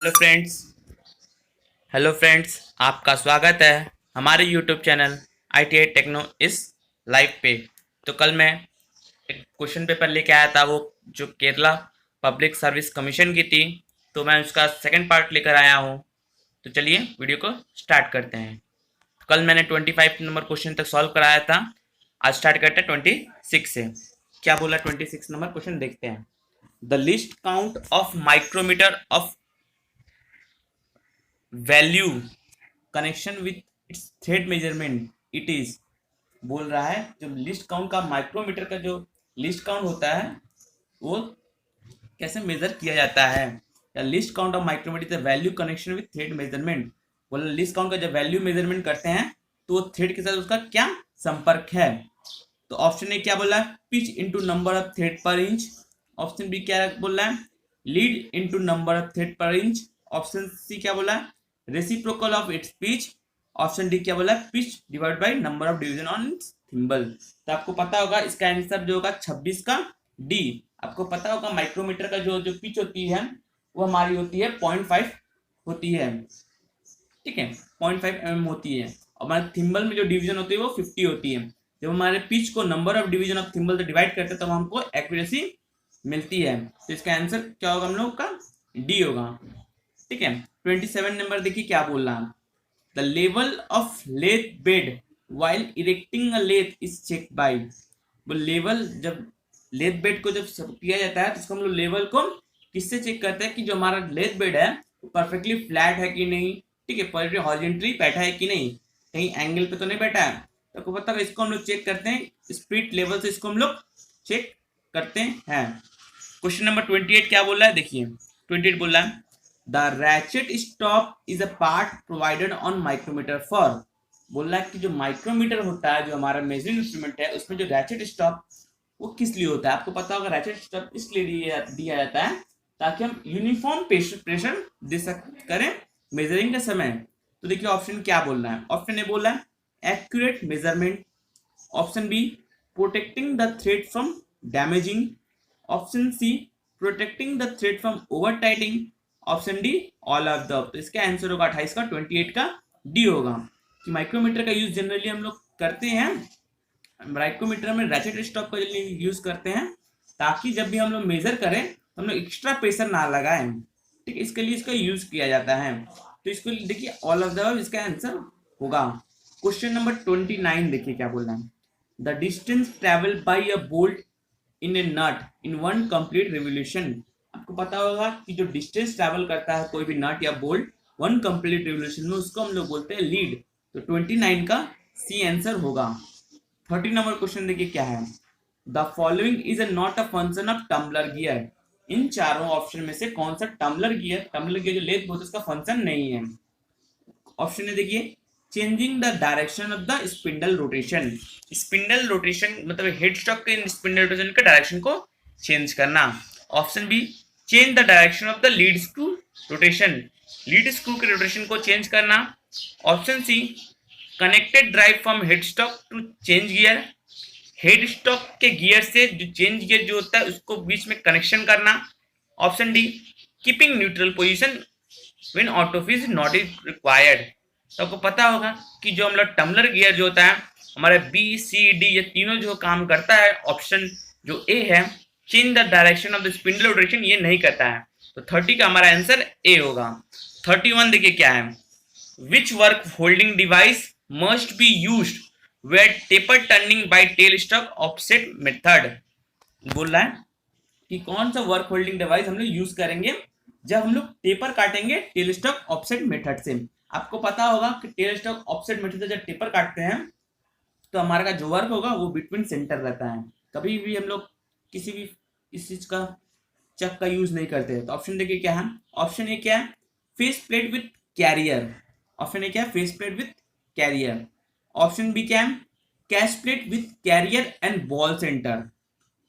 Hello friends, आपका स्वागत है हमारे यूट्यूब चैनल ITI टेक्नो इस लाइव पे। तो कल मैं एक क्वेश्चन पेपर लेके आया था, वो जो केरला पब्लिक सर्विस कमीशन की थी, तो मैं उसका सेकंड पार्ट लेकर आया हूँ। तो चलिए वीडियो को स्टार्ट करते हैं। कल मैंने 25 नंबर क्वेश्चन तक सॉल्व कराया था। आज स्टार्ट करते हैं 26 से। क्या बोला 26 नंबर क्वेश्चन, देखते हैं। The least count of micrometer of value connection with its thread measurement it is. बोल रहा है जब लिस्ट काउंट का माइक्रोमीटर का जो लिस्ट काउंट होता है वो कैसे मेजर किया जाता है, या least count of micrometer value connection with thread measurement. बोला लिस्ट काउंट का जब वैल्यू मेजरमेंट करते हैं तो वो थ्रेड के साथ उसका क्या संपर्क है। तो ऑप्शन ए क्या बोला है, pitch into number of thread पर इंच। ऑप्शन बी क्या बोल रहा है, lead into number of thread पर इंच। ऑप्शन सी क्या बोला है, reciprocal of its pitch. Option D क्या बोला है, pitch divide by number of division on thimble. तो आपको पता होगा इसका आंसर जो होगा 26 का डी। आपको पता होगा माइक्रोमीटर का जो जो पिच होती है वो हमारी होती है 0.5 होती है, ठीक है, 0.5 होती है। और हमारे थिम्बल में जो डिवीजन होती है वो 50 होती है। जब हमारे पिच को number of division of thimble से डिवाइड करते हैं तब हमको एक्यूरेसी मिलती है। तो इसका आंसर क्या होगा, हम लोग का डी होगा, ठीक है। 27 नंबर देखिए क्या बोल रहा है, the level of lathe bed while erecting a lathe is check by. वो लेवल जब लेथ बेड को जब किया जाता है तो उसको हम लोग लेवल को किससे चेक करते हैं कि जो हमारा लेथ बेड है वो परफेक्टली फ्लैट है कि नहीं, ठीक है, परफेक्टली हॉरिजॉन्टली बैठा है कि नहीं, कहीं एंगल पे तो नहीं बैठा है। तो आपको पता है इसको हम लोग चेक करते हैं, स्पिरिट लेवल से इसको हम लोग चेक करते हैं। क्वेश्चन नंबर 28 क्या बोल रहा है, देखिए 28 बोल रहा है, the ratchet stop is a part provided on micrometer for. बोल रहा है कि जो माइक्रोमीटर होता है, जो हमारा मेजरिंग इंस्ट्रूमेंट है, उसमें जो रैचेट स्टॉप वो किस लिए होता है। आपको पता होगा रैचेट स्टॉप इसलिए दिया जाता है ताकि हम यूनिफॉर्म प्रेशर दे करें मेजरिंग के समय। तो देखिए ऑप्शन क्या बोल रहा है, ऑप्शन ए बोल रहा है accurate measurement. Option B protecting the thread from damaging. Option C protecting the thread from over tightening. Option D all of the. तो इसका आंसर होगा 28 का 28 का डी होगा। कि माइक्रोमीटर का यूज जनरली हम लोग करते हैं, माइक्रोमीटर में रैचेट स्टॉप का यूज करते हैं ताकि जब भी हम लोग मेजर करें तो हम लोग एक्स्ट्रा प्रेशर ना लगाएं, ठीक है, इसके लिए इसका यूज किया जाता है। तो इसको देखिए ऑल ऑफ द इसका आंसर होगा। क्वेश्चन नंबर 29 देखिए क्या बोल रहा है, the distance travel by a bolt in a nut in one complete revolution. आपको पता होगा कि जो डिस्टेंस ट्रेवल करता है कोई भी नट या बोल्ट वन कंप्लीट रिवोल्यूशन में, उसको हम लोग बोलते हैं लीड। तो 29 का सी आंसर होगा। 30 नंबर क्वेश्चन देखिए क्या है, the following is not a function of tumbler gear. इन चारों ऑप्शन में से कौन सा टम्बलर गियर जो लेथ होता है उसका फंक्शन नहीं है। ऑप्शन ए देखिए, changing the direction of the spindle rotation. Spindle rotation मतलब हेड स्टॉक के स्पिंडल रोटेशन के डायरेक्शन को चेंज करना। Option B, change the direction of the lead screw rotation, lead screw के रोटेशन को चेंज करना। Option C, connected drive from head stock to change gear, head stock के gear से जो change gear जो होता है उसको बीच में कनेक्शन करना। Option D, keeping neutral position when auto is not is required. तो आपको पता होगा कि जो हम लोग टम्बलर गियर जो होता है हमारे बी सी डी ये तीनों जो काम करता है, ऑप्शन जो ए है change the direction of the spindle rotation ये नहीं करता है। तो 30 का हमारा आंसर ए होगा। 31 देखिए क्या है, which work holding device must be used where taper turning by tail stock offset method. बोल रहा है कि कौन सा वर्क होल्डिंग डिवाइस हम लोग यूज करेंगे जब हम लोग टेपर काटेंगे टेल स्टॉक ऑफसेट मेथड से। आपको पता होगा कि टेल स्टॉक ऑफसेट मेथड से जब टेपर काटते हैं तो हमारा का जो वर्क होगा वो बिटवीन सेंटर रहता है। कभी भी हम लोग किसी भी इस चीज का चक का यूज नहीं करते। तो ऑप्शन देखिए क्या है, ऑप्शन ए क्या है, face plate with carrier. Option A क्या है, face plate with carrier. Option B क्या है, catch plate with carrier and ball centre.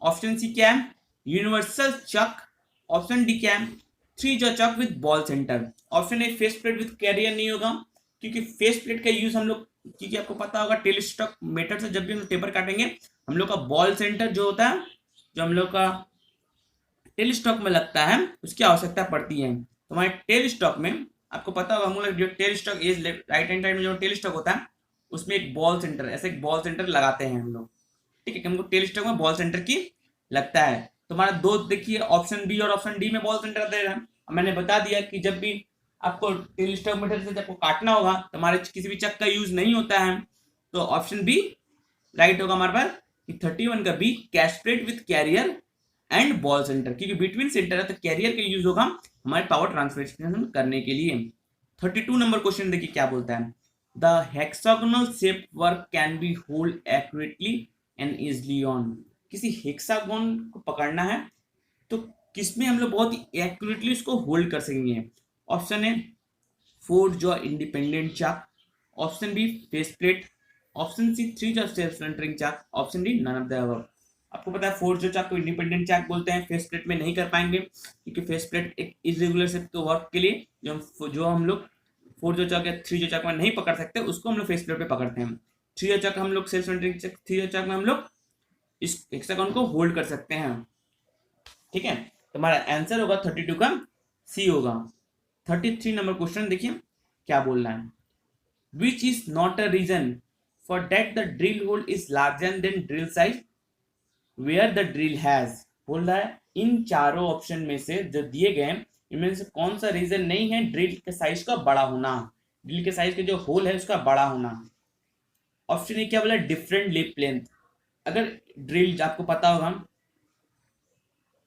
Option C क्या है, यूनिवर्सल चक। ऑप्शन डी क्या है, three jaw chuck with ball centre. Option A face plate with carrier नहीं होगा, क्योंकि face plate का यूज हम लोग, क्योंकि आपको पता होगा टेल स्टॉक मेथड से जब भी हम टेपर काटेंगे हम लोग का बॉल सेंटर जो होता है, जो हम लोग का टेल स्टॉक में लगता है उसकी आवश्यकता पड़ती है। तुम्हारे टेल स्टॉक में आपको पता होगा, हम लोग जो टेल स्टॉक ये राइट हैंड साइड में जो टेल स्टॉक होता है उसमें एक बॉल सेंटर, ऐसे एक बॉल सेंटर लगाते हैं हम लोग। ठीक है, हमको टेल स्टॉक में बॉल सेंटर की लगता है। तुम्हारा दो देखिए, ऑप्शन बी और ऑप्शन डी में बॉल सेंटर दे रहा है। मैंने बता दिया कि जब भी आपको टेल स्टॉक मीटर से जब काटना होगा तुम्हारे किसी भी चक का यूज नहीं होता है, तो ऑप्शन बी राइट होगा हमारे पास कि 31 का B, catch plate with carrier and ball centre, क्योंकि बिटवीन सेंटर है तो कैरियर का यूज होगा हमारे पावर ट्रांसफर करने के लिए। 32 नंबर क्वेश्चन देखिए क्या बोलता है, the hexagonal shape work can be hold accurately and easily on. किसी हेक्सागोन को पकड़ना है तो किसमें हम लोग बहुत ही एक्यूरेटली उसको होल्ड कर सकेंगे। Option A 4 jaw independent chuck, option B face plate, option C 3 jaw self centring chuck, option D none of the above. आपको पता है 4 जॉ चाक को इंडिपेंडेंट चाक बोलते हैं, फेस प्लेट में नहीं कर पाएंगे क्योंकि फेस प्लेट एक इरेगुलर शेप के वर्क के लिए जो हम लोग 4 जॉ चाक या 3 जॉ चाक में नहीं पकड़ सकते उसको हम लोग फेस प्लेट पे पकड़ते हैं। 3 जॉ चाक हम लोग सेल्फ सेंटरिंग चाक, 3 जॉ चाक में हम लोग इस हेक्सागोन को होल्ड कर सकते हैं। ठीक है, तुम्हारा आंसर होगा 32 का सी होगा। 33 नंबर क्वेश्चन देखिए क्या बोल रहा है, which is not a reason for that the drill hole is larger than drill size where the drill has. बोल रहा है इन चारों ऑप्शन में से जो दिए गए इनमें से कौन सा रीजन नहीं है ड्रिल के साइज का बड़ा होना, ड्रिल के साइज के जो होल है उसका बड़ा होना। ऑप्शन ए क्या बोला, डिफरेंट लिप लेंथ। अगर ड्रिल आपको पता होगा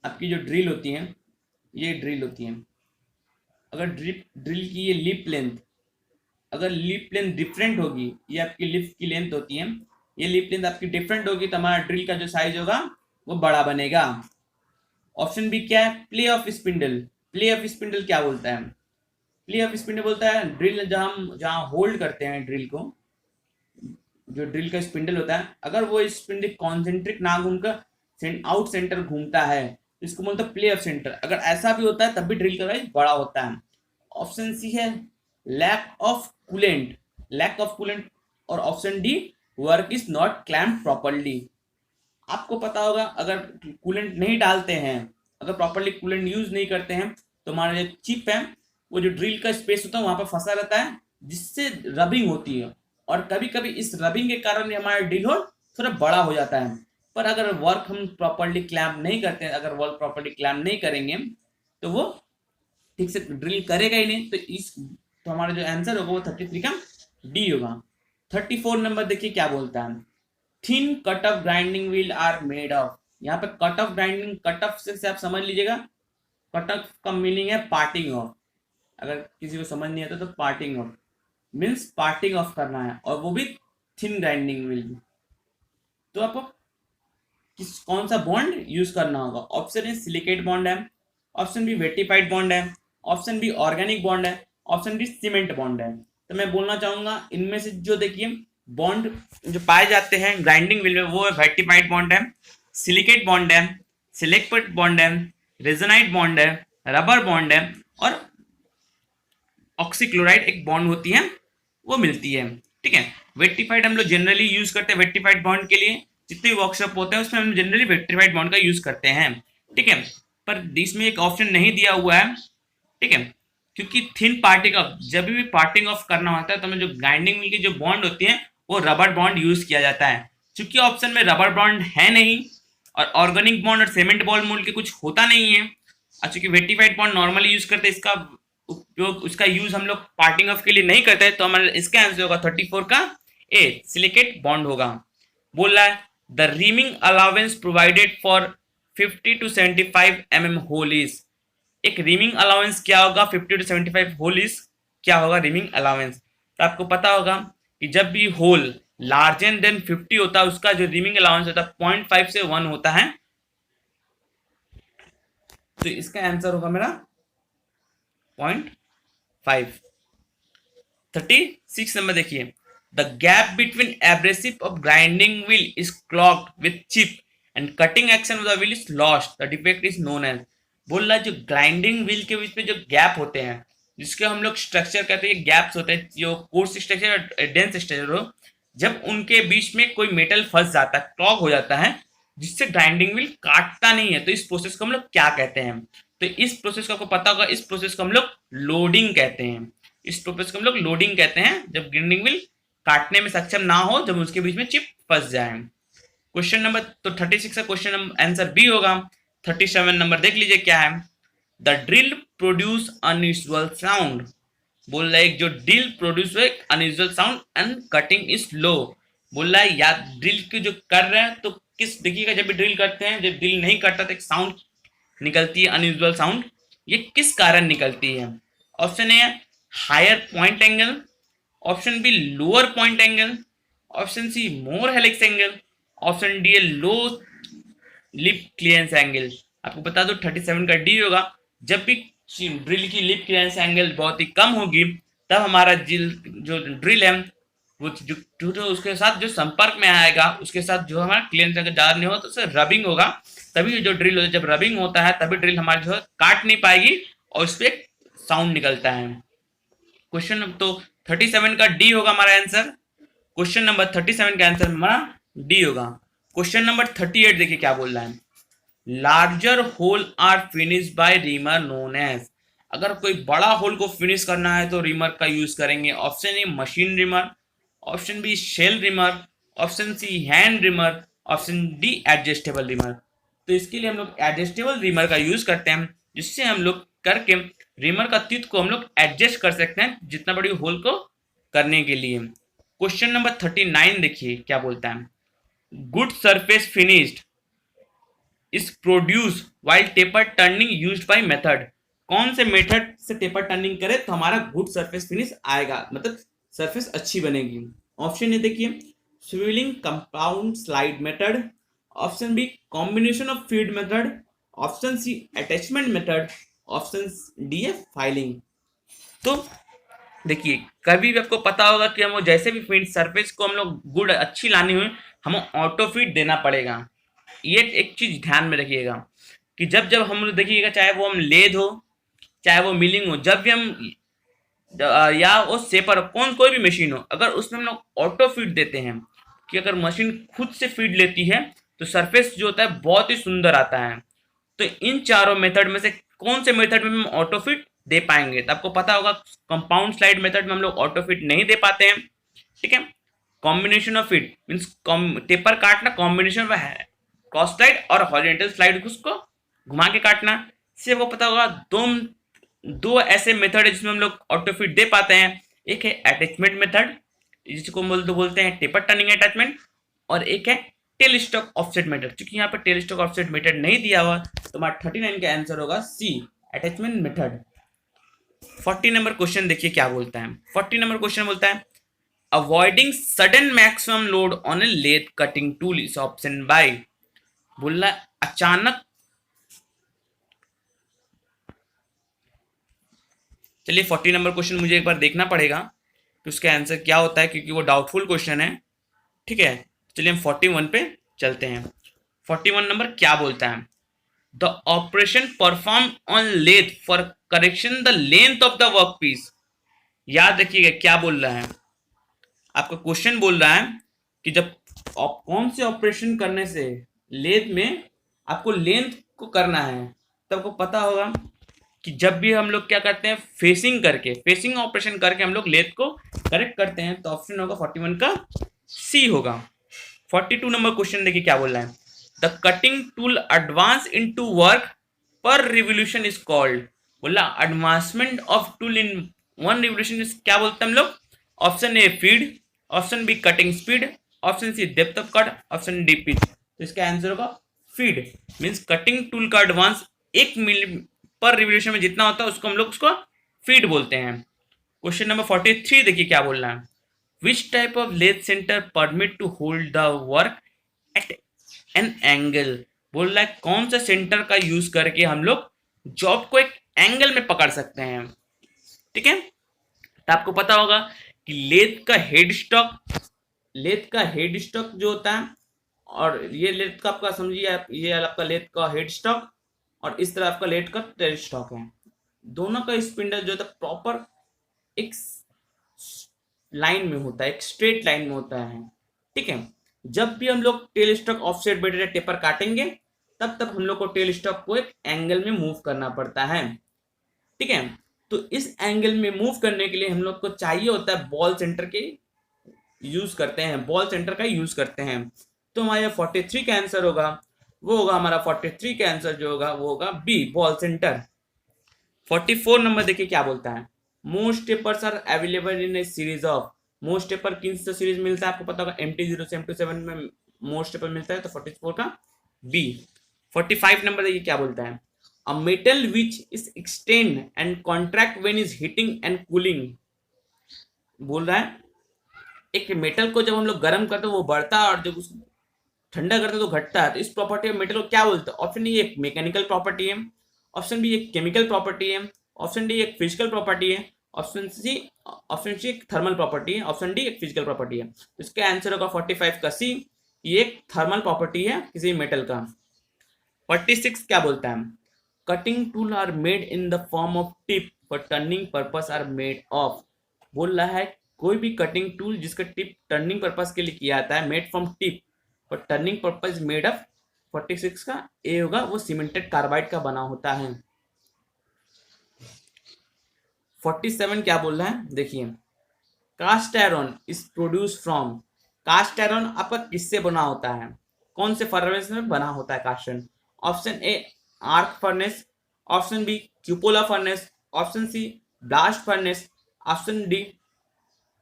आपकी जो ड्रिल होती है, ये ड्रिल होती है, अगर ड्रिल की ये लिप लेंथ, अगर लिप लेंथ डिफरेंट होगी, ये आपकी लिप की लेंथ होती है, ये लिप लेंथ आपकी डिफरेंट होगी तो हमारा ड्रिल का जो साइज होगा वो बड़ा बनेगा। ऑप्शन बी क्या है, play of spindle. Play of spindle क्या बोलता है, प्ले ऑफ स्पिंडल बोलता है ड्रिल जहां होल्ड करते हैं ड्रिल को, जो ड्रिल का स्पिंडल होता है अगर वो स्पिंडल कॉन्सेंट्रिक ना घूमकर आउट सेंटर घूमता है तो इसको बोलते हैं प्ले ऑफ सेंटर। अगर ऐसा भी होता है तब भी ड्रिल का साइज बड़ा होता है। ऑप्शन सी है lack of coolant, lack of coolant, और option D work is not clamp properly. आपको पता होगा अगर कूलेंट नहीं डालते हैं, अगर प्रॉपरली कूलेंट यूज नहीं करते हैं तो हमारा जो चिप है वो जो ड्रिल का स्पेस होता है वहां पर फंसा रहता है जिससे रबिंग होती है, और कभी कभी इस रबिंग के कारण हमारा ड्रिल होल थोड़ा बड़ा हो जाता है। पर अगर वर्क हम प्रॉपरली क्लैम्प नहीं करते हैं, अगर वर्क प्रॉपरली क्लैम्प नहीं करेंगे तो वो ठीक से ड्रिल करेगा ही नहीं। तो हमारा जो आंसर होगा वो 33 का डी होगा। 34 नंबर देखिए क्या बोलता है, thin cut off grinding wheel are made of. यहाँ पे cut off grinding, cut off से आप समझ लीजिएगा, कट ऑफ का मीनिंग है पार्टिंग ऑफ। अगर किसी को समझ नहीं आता तो parting off means parting off करना है, और वो भी थिन ग्राइंडिंग व्हील। तो आपको कौन सा बॉन्ड यूज करना होगा। ऑप्शन ए सिलिकेट बॉन्ड है, ऑप्शन बी वेटिफाइड बॉन्ड है, ऑप्शन बी ऑर्गेनिक बॉन्ड है, ऑप्शन डी सीमेंट बॉन्ड है। तो मैं बोलना चाहूंगा इनमें से जो देखिए बॉन्ड जो पाए जाते हैं ग्राइंडिंग व्हील में वो है वेटिफाइड बॉन्ड है, सिलिकेट बॉन्ड है, सिलेक्टेड बॉन्ड है, रेजोनाइट बॉन्ड है, रबर बॉन्ड है, और ऑक्सीक्लोराइड एक बॉन्ड होती है वो मिलती है। ठीक है, वेटिफाइड हम लोग जनरली यूज करते हैं वेटिफाइड बॉन्ड के लिए, जितने वर्कशॉप होते हैं उसमें हम जनरली वेटिफाइड बॉन्ड का यूज करते हैं। ठीक है, पर इसमें एक ऑप्शन नहीं दिया हुआ है। ठीक है, क्योंकि थिन पार्टिंग ऑफ, जब भी पार्टिंग ऑफ करना होता है तो हमें जो ग्राइंडिंग व्हील की जो बॉन्ड होती है वो रबर बॉन्ड यूज किया जाता है। चूंकि ऑप्शन में रबर बॉन्ड है नहीं और ऑर्गेनिक बॉन्ड और सीमेंट बॉन्ड मूल के कुछ होता नहीं है, और चूंकि वेटिफाइड बॉन्ड नॉर्मली यूज करते हैं, इसका उपयोग, उसका यूज हम लोग पार्टिंग ऑफ के लिए नहीं करते, तो हमारा इसका आंसर होगा 34 का ए, सिलिकेट बॉन्ड होगा। बोल रहा है the reaming allowance provided for 50 to 75 mm hole is. एक रीमिंग अलाउंस क्या होगा, 50 to 75 होल इज क्या होगा रीमिंग अलाउंस। तो आपको पता होगा कि जब भी होल लार्जर देन 50 होता है उसका जो रीमिंग अलाउंस होता है 0.5 से 1 होता है। तो इसका आंसर होगा मेरा 0.5। 36 नंबर देखिए, the gap between abrasive of grinding wheel is clogged with chip and cutting action of the wheel is lost, the defect is known as. बोल रहा है जो ग्राइंडिंग व्हील के बीच में जो गैप होते हैं जिसके हम लोग स्ट्रक्चर कहते हैं, गैप्स होते हैं, जो कोर्स स्ट्रक्चर और डेंस स्ट्रक्चर हो, जब उनके बीच में कोई मेटल फंस जाता है, क्लॉग हो जाता है, जिससे ग्राइंडिंग व्हील काटता नहीं है, तो इस प्रोसेस को हम लोग क्या कहते हैं। तो इस प्रोसेस को आपको पता होगा, इस प्रोसेस को हम लोग लोडिंग कहते हैं। इस प्रोसेस को हम लोग लोडिंग कहते हैं, जब ग्राइंडिंग व्हील काटने में सक्षम ना हो, जब उसके बीच में चिप फंस जाए। क्वेश्चन नंबर तो 36 का क्वेश्चन आंसर बी होगा। 37 नंबर देख लीजिए क्या है। The drill produce unusual sound. बोल रहा है जो drill produce unusual sound and cutting is low. बोल रहा है या ड्रिल की जो कर रहे हैं तो किस, देखिएगा जब भी ड्रिल करते हैं, जब ड्रिल नहीं करता तो एक साउंड निकलती है, अनयूजुअल साउंड। ये किस कारण निकलती है? Option A higher point angle, option B lower point angle, option C more helix angle, option D low lip clearance angle. आपको बता दो 37 का डी होगा। जब भी ड्रिल की लिप क्लियरेंस एंगल बहुत ही कम होगी, तब हमारा जो ड्रिल है वो जो उसके साथ जो संपर्क में आएगा, उसके साथ जो हमारा क्लियरेंस एंगल ज़्यादा नहीं होगा तो उससे रबिंग होगा। तभी जो ड्रिल होता है, जब रबिंग होता है तभी ड्रिल हमारी जो है काट नहीं पाएगी और उस पर साउंड निकलता है। क्वेश्चन तो 37 का डी होगा हमारा आंसर। क्वेश्चन नंबर 37 का आंसर हमारा डी होगा। क्वेश्चन नंबर 38 देखिए क्या बोल रहा है। Larger hole are finish by reamer known as. अगर कोई बड़ा होल को फिनिश करना है तो रीमर का यूज करेंगे। Option A machine reamer, option B shell reamer, option C hand reamer, option D adjustable reamer. तो इसके लिए हम लोग एडजस्टेबल रिमर का यूज करते हैं, जिससे हम लोग करके रिमर का तीत को हम लोग एडजस्ट कर सकते हैं जितना बड़ी होल को करने के लिए। क्वेश्चन नंबर 39 देखिए क्या बोलता है। Good surface finished is produce while taper turning used by method. कौन से मेथड से टेपर टर्निंग करे तो हमारा गुड सरफेस फिनिश आएगा, मतलब सरफेस अच्छी बनेगी। ऑप्शन ए देखिए swivelling compound slide method, option B combination of feed method, option C attachment method, option D है फाइलिंग। तो देखिए कभी भी आपको पता होगा कि हम जैसे भी फीड सरफेस को हम लोग गुड अच्छी लानी हुई, हमें ऑटो फीड देना पड़ेगा। ये एक चीज ध्यान में रखिएगा कि जब जब हम लोग देखिएगा, चाहे वो हम लेद हो चाहे वो मिलिंग हो, जब भी हम या वो सेपर कोई भी मशीन हो, अगर उसमें हम लोग ऑटो फीड देते हैं कि अगर मशीन खुद से फीड लेती है तो सरफेस जो होता है बहुत ही सुंदर आता है। तो इन चारों मेथड में से कौन से मेथड में हम ऑटो फिट दे पाएंगे? तो आपको पता होगा कंपाउंड स्लाइड मेथड में हम लोग ऑटो फिट नहीं दे पाते हैं, ठीक है। Combination of fit means taper काटना, कॉम्बिनेशन ऑफ क्रॉस स्लाइड और हॉरिजॉन्टल स्लाइड उसको घुमा के काटना, से वो पता होगा। दो ऐसे मेथड है जिसमें हम लोग ऑटो फिट दे पाते हैं। एक है अटैचमेंट मेथड जिसको बोलते हैं टेपर टर्निंग अटैचमेंट, और एक है टेल स्टॉक ऑफसेट मेथड। क्योंकि यहाँ पर टेल स्टॉक ऑफसेट मेथड नहीं दिया हुआ तो हमारा 39 का आंसर होगा C attachment method. 40 number question देखिए क्या बोलता है। 40 नंबर क्वेश्चन बोलता है avoiding sudden maximum load on a lathe cutting tool is option by. बोल रहा है अचानक, चलिए 40 नंबर क्वेश्चन मुझे एक बार देखना पड़ेगा कि उसका आंसर क्या होता है, क्योंकि वो डाउटफुल क्वेश्चन है, ठीक है। चलिए हम 41 पे चलते हैं। 41 नंबर क्या बोलता है। The operation perform on lathe for correction the length of the work piece. याद रखिएगा क्या बोल रहा है, आपका क्वेश्चन बोल रहा है कि जब कौन से ऑपरेशन करने से लेथ में आपको लेंथ को करना है, तब आपको पता होगा कि जब भी हम लोग क्या करते हैं फेसिंग ऑपरेशन करके हम लोग लेथ को करेक्ट करते हैं। तो ऑप्शन होगा 41 का सी होगा। 42 नंबर क्वेश्चन देखिए क्या बोल रहा है। The cutting tool advance into work per revolution is called. बोला advancement of tool in one revolution is क्या बोलते हैं हम लोग। Option A feed, option B cutting speed, option C depth of cut, option D pitch. तो इसका answer होगा feed. Means cutting tool का एडवांस 1 मिली पर रिवोल्यूशन में जितना होता है उसको हम लोग उसको फीड बोलते हैं। क्वेश्चन नंबर 43 देखिए क्या बोल रहा है। Which type of lathe center permit to hold the work at an angle. बोल रहा है कौन सा सेंटर का यूज करके हम लोग जॉब को एक एंगल में पकड़ सकते हैं, ठीक है। तो आपको पता होगा कि लेथ का हेड स्टॉक जो होता है, और ये लेथ का आपका समझिए आप, ये आपका लेथ का हेड स्टॉक और इस तरह आपका लेथ का टेल स्टॉक है। दोनों का स्पिंडल जो होता है प्रॉपर एक लाइन में होता है, एक स्ट्रेट लाइन में होता है, ठीक है। जब भी हम लोग टेल स्टॉक ऑफसेट बेटेड टेपर काटेंगे तब हम लोग को टेल स्टॉक को एक एंगल में मूव करना पड़ता है। ठीक है, तो इस एंगल में मूव करने के लिए हम लोग को चाहिए होता है बॉल सेंटर के यूज करते हैं, बॉल सेंटर का यूज करते हैं। तो हमारे 43 का आंसर होगा, वो होगा हमारा 43 का आंसर जो होगा वो होगा बी, बॉल सेंटर। 44 नंबर देखिए क्या बोलता है, most tapers are available in a series of. Most taper किन से सीरीज मिलता है आपको पता होगा, MT0 से MT7 में मोस्ट टेपर मिलता है, तो 44 का बी। 45 नंबर देखिए क्या बोलता है, a metal which is extend and contract when is heating and cooling. बोल रहा है एक मेटल को जब हम लोग गर्म करते हैं वो बढ़ता है, और जब उसको ठंडा करते हैं तो घटता है। तो इस प्रॉपर्टी ऑफ मेटल को क्या बोलते हैं? ऑप्शन ए एक मैकेनिकल प्रॉपर्टी है, ऑप्शन बी एक केमिकल प्रॉपर्टी है, ऑप्शन डी एक फिजिकल प्रॉपर्टी है, ऑप्शन सी एक थर्मल प्रॉपर्टी है, ऑप्शन डी एक फिजिकल प्रॉपर्टी है। तो इसका आंसर होगा 45 का सी, ये एक थर्मल प्रॉपर्टी है किसी मेटल का। 46 क्या बोलता है, cutting tool are made in the form of tip for turning purpose are made of. बोल रहा है कोई भी कटिंग टूल जिसका टिप टर्निंग पर्पस के लिए किया जाता है, made from tip for turning purpose made of. 46 का ए होगा, वो सीमेंटेड कार्बाइड का बना होता है। 47 क्या बोल रहा है देखिए, cast iron is produce from. Cast iron आपका किससे बना होता है, कौन से फर्नेस में बना होता है cast iron? Option A arc furnace, option B cupola furnace, option C blast furnace, option D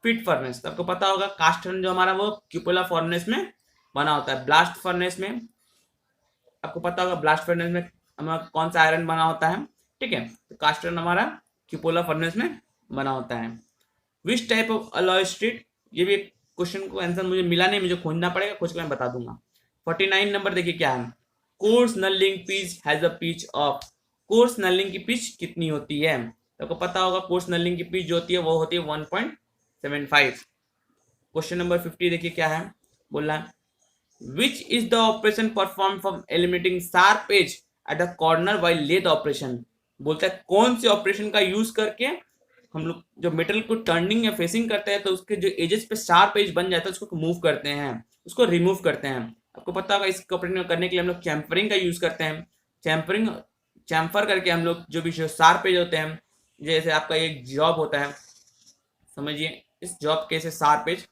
pit furnace. तो आपको पता होगा कास्ट आयरन जो हमारा वो क्यूपोला फर्नेस में बना होता है। ब्लास्ट फर्नेस में आपको पता होगा, ब्लास्ट फर्नेस में हमारा कौन सा आयरन बना होता है। ठीक है, तो कास्ट आयरन हमारा क्यूपोला फर्नेस में बना होता है। Which type of alloy street, ये भी क्वेश्चन को आंसर मुझे मिला नहीं, मुझे खोजना पड़ेगा, खोज के मैं बता दूंगा। 49 नंबर देखिए क्या है, coarse knurling pitch has a pitch of. Coarse knurling की पिच कितनी होती है? तो आपको पता होगा कोर्स नलिंग की पिच जो होती है वो होती है 1.75। क्वेश्चन नंबर 50 देखिए क्या है, बोल रहा है which is the operation perform from eliminating sharp edge at the corner while lathe operation. बोलता है कौन से ऑपरेशन का यूज करके हम लोग जो मेटल को टर्निंग या फेसिंग करते हैं तो उसके जो एजेस पे शार्प एज बन जाता है उसको मूव करते हैं, उसको रिमूव करते हैं। आपको पता होगा इसको ऑपरेशन करने के लिए हम लोग चैम्फरिंग का यूज करते हैं। चैम्फरिंग चैम्फर करके हम लोग जो भी शार्प एज होते हैं, जैसे आपका एक जॉब होता है, समझिए इस जॉब के से शार्प एज,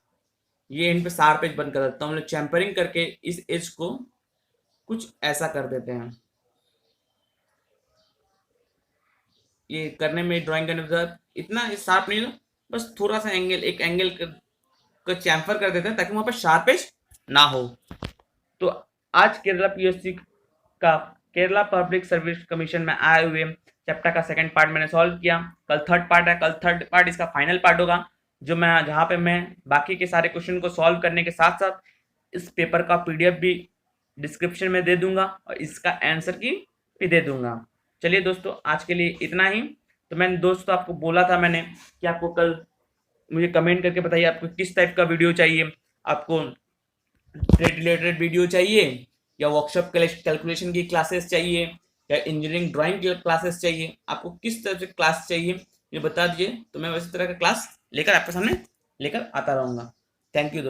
ये इन पे शार्प एज बन कर देता है, हम लोग चैम्फरिंग करके इस एज को कुछ ऐसा कर देते हैं। ये करने में ड्राइंग करने में इतना शार्प नहीं, बस थोड़ा सा एंगल, एक एंगल को चैम्फर कर देते हैं ताकि वहां पर शार्प एज ना हो। तो आज केरला PSC का केरला पब्लिक सर्विस कमीशन में आए हुए चैप्टर का सेकंड पार्ट मैंने सॉल्व किया। कल थर्ड पार्ट है, कल थर्ड पार्ट इसका फाइनल पार्ट होगा, जो मैं जहाँ पे मैं बाकी के सारे क्वेश्चन को सॉल्व करने के साथ साथ इस पेपर का PDF भी डिस्क्रिप्शन में दे दूंगा और इसका आंसर की भी दे दूंगा। चलिए दोस्तों आज के लिए इतना ही। तो मैंने दोस्तों आपको बोला था मैंने कि आपको कल मुझे कमेंट करके बताइए आपको किस टाइप का वीडियो चाहिए, आपको ट्रेड रिलेटेड वीडियो चाहिए या वर्कशॉप कैलकुलेशन की क्लासेस चाहिए या इंजीनियरिंग ड्राइंग की क्लासेस चाहिए, आपको किस तरह से क्लास चाहिए ये बता दीजिए, तो मैं वैसे तरह का क्लास लेकर आपके सामने लेकर आता रहूँगा। Thank you.